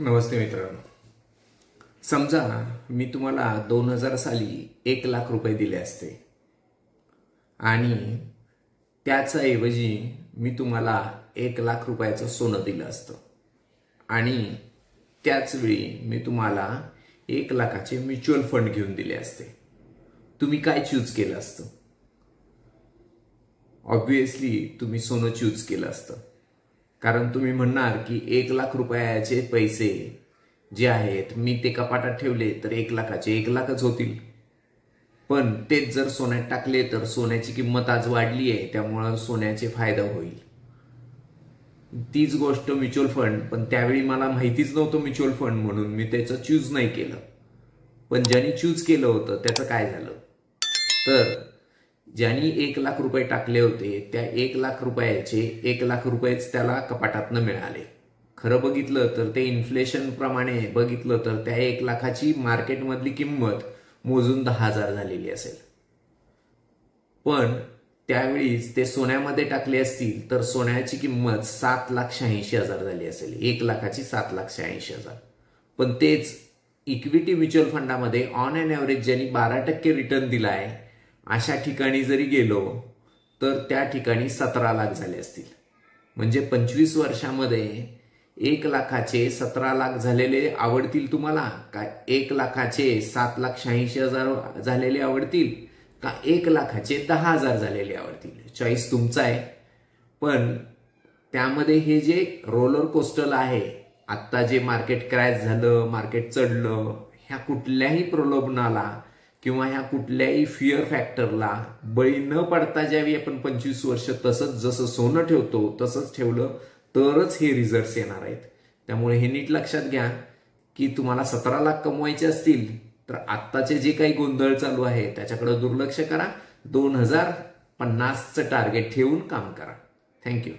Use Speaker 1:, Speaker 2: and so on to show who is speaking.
Speaker 1: नमस्ते मित्रांनो, समजा मी तुम्हाला 2000 साली 1 लाख रुपये दिले असते आणि त्याच्याऐवजी मी तुम्हाला 1 लाख रुपयाचं सोनं दिलं असतं आणि त्याच वेळी मी तुम्हाला 1 लाखाचे म्युच्युअल फंड घेऊन दिले असते. तुम्ही काय चूज केलं असतं? ऑब्वियसली तुम्ही सोनं चूज केलं असतं, कारण तुम्ही म्हणणार की 1 लाख रुपयाचे पैसे जे आहेत मी ते कपाटात ठेवले तर 1 लाखाचे 1 लाखच होतील. पण तेच जर सोन्यात टाकले तर सोन्याची किंमत आज वाढली आहे, त्यामुळे सोन्याचे फायदा होईल. तीच गोष्ट म्युच्युअल फंड, पण त्यावेळी मला माहितीच नव्हतं म्युच्युअल फंड म्हणून मी त्याचं चूज नाही केलं. पण ज्यांनी चूज केलं होतं त्याचं काय झालं, तर ज्यांनी 1 लाख रुपये टाकले होते त्या 1 लाख रुपयाचे 1 लाख रुपयेच त्याला कपाटातनं मिळाले. खरं बघितलं तर ते इन्फ्लेशन प्रमाणे बघितलं तर त्या 1 लाखाची मार्केटमधली किंमत मोजून 10,000 झालेली असेल. पण त्यावेळीच ते सोन्यामध्ये टाकले असतील तर सोन्याची किंमत 7,86,000 झाली असेल. 1 लाखाची 7,86,000. पण तेच इक्विटी म्युच्युअल फंडामध्ये ऑन अँड ॲव्हरेज ज्यांनी 12% रिटर्न दिलाय अशा ठिकाणी जरी गेलो तर त्या ठिकाणी 17 लाख झाले असतील. म्हणजे 25 वर्षामध्ये 1 लाखाचे 17 लाख झालेले आवडतील तुम्हाला, का 1 लाखाचे 7,86,000 झालेले आवडतील, का 1 लाखाचे 10,000 झालेले आवडतील? चॉईस तुमचा आहे. पण त्यामध्ये हे जे रोलर कोस्टर आहे, आत्ता जे मार्केट क्रॅश झालं, मार्केट चढलं, ह्या कुठल्याही प्रलोभनाला किंवा ह्या कुठल्याही फिअर फॅक्टरला बळी न पडता ज्यावेळी आपण 25 वर्ष तसंच जसं सोनं ठेवतो तसंच ठेवलं तरच हे रिझल्ट्स येणार आहेत. त्यामुळे हे नीट लक्षात घ्या की तुम्हाला 17 लाख कमवायचे असतील तर आत्ताचे जे काही गोंधळ चालू आहे त्याच्याकडे दुर्लक्ष करा. 2050चं टार्गेट ठेवून काम करा. थँक्यू.